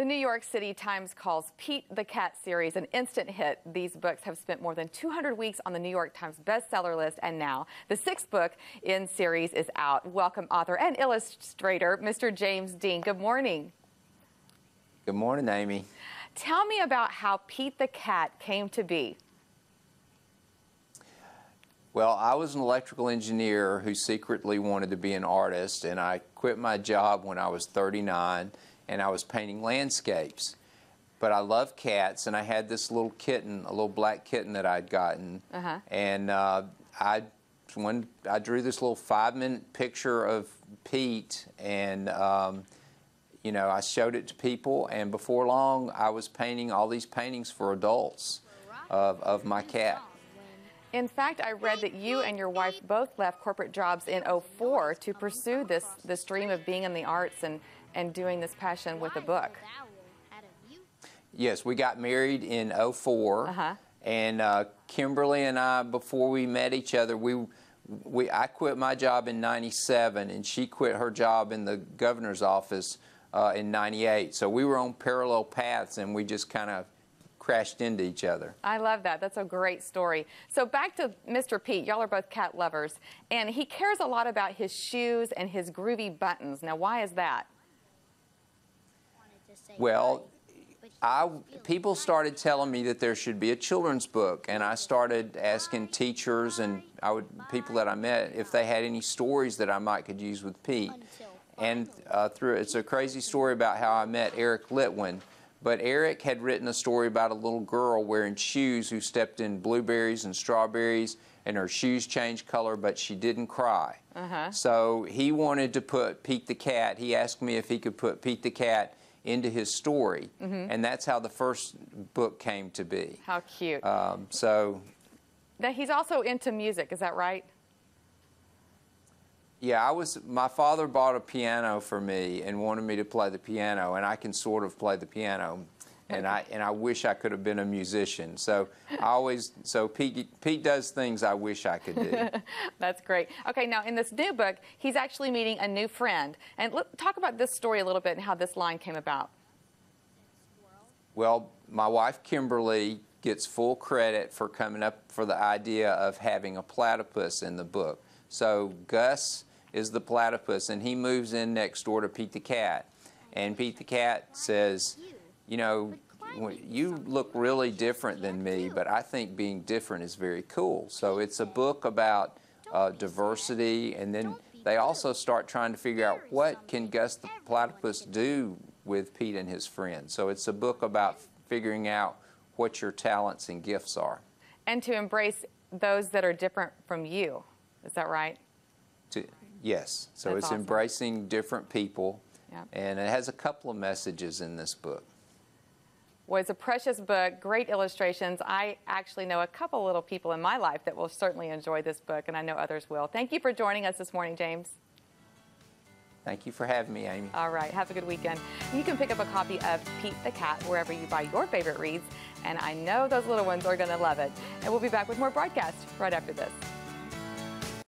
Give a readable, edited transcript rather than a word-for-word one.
The New York City Times calls Pete the Cat series an instant hit. These books have spent more than 200 weeks on the New York Times bestseller list, and now the sixth book in series is out. Welcome author and illustrator, Mr. James Dean. Good morning. Good morning, Amy. Tell me about how Pete the Cat came to be. Well, I was an electrical engineer who secretly wanted to be an artist, and I quit my job when I was 39, and I was painting landscapes. But I love cats, and I had this little kitten, a little black kitten that I'd gotten, and I drew this little 5-minute picture of Pete, and you know, I showed it to people, and before long, I was painting all these paintings for adults of my cat. In fact, I read that you and your wife both left corporate jobs in '04 to pursue this dream of being in the arts and doing this passion with a book. Yes, we got married in '04, and Kimberly and I, before we met each other, I quit my job in '97, and she quit her job in the governor's office in '98. So we were on parallel paths, and we just kind of crashed into each other. I love that. That's a great story. So back to Mr. Pete. Y'all are both cat lovers, and he cares a lot about his shoes and his groovy buttons. Now, why is that? Well, people started telling me that there should be a children's book, and I started asking teachers and people that I met if they had any stories that I could use with Pete. And it's a crazy story about how I met Eric Litwin. But Eric had written a story about a little girl wearing shoes who stepped in blueberries and strawberries, and her shoes changed color, but she didn't cry. So he wanted to put Pete the Cat. He asked me if he could put Pete the Cat into his story, and that's how the first book came to be. How cute. Now he's also into music, is that right? Yeah, my father bought a piano for me and wanted me to play the piano, and I can sort of play the piano, and I wish I could have been a musician. So Pete does things I wish I could do. That's great. Okay, now in this new book, he's actually meeting a new friend. And talk about this story a little bit and how this line came about. Well, my wife Kimberly gets full credit for coming up for the idea of having a platypus in the book. So Gus is the platypus, and he moves in next door to Pete the Cat. And Pete the Cat says, you know, you look really different than me, but I think being different is very cool. So it's a book about diversity, and then they also start trying to figure out what can Gus the platypus do with Pete and his friends. So it's a book about figuring out what your talents and gifts are. And to embrace those that are different from you. Is that right? Yes. So it's awesome. Embracing different people, and it has a couple of messages in this book. Well, it's a precious book, great illustrations. I actually know a couple little people in my life that will certainly enjoy this book, and I know others will. Thank you for joining us this morning, James. Thank you for having me, Amy. All right. Have a good weekend. You can pick up a copy of Pete the Cat wherever you buy your favorite reads, and I know those little ones are going to love it. And we'll be back with more broadcasts right after this.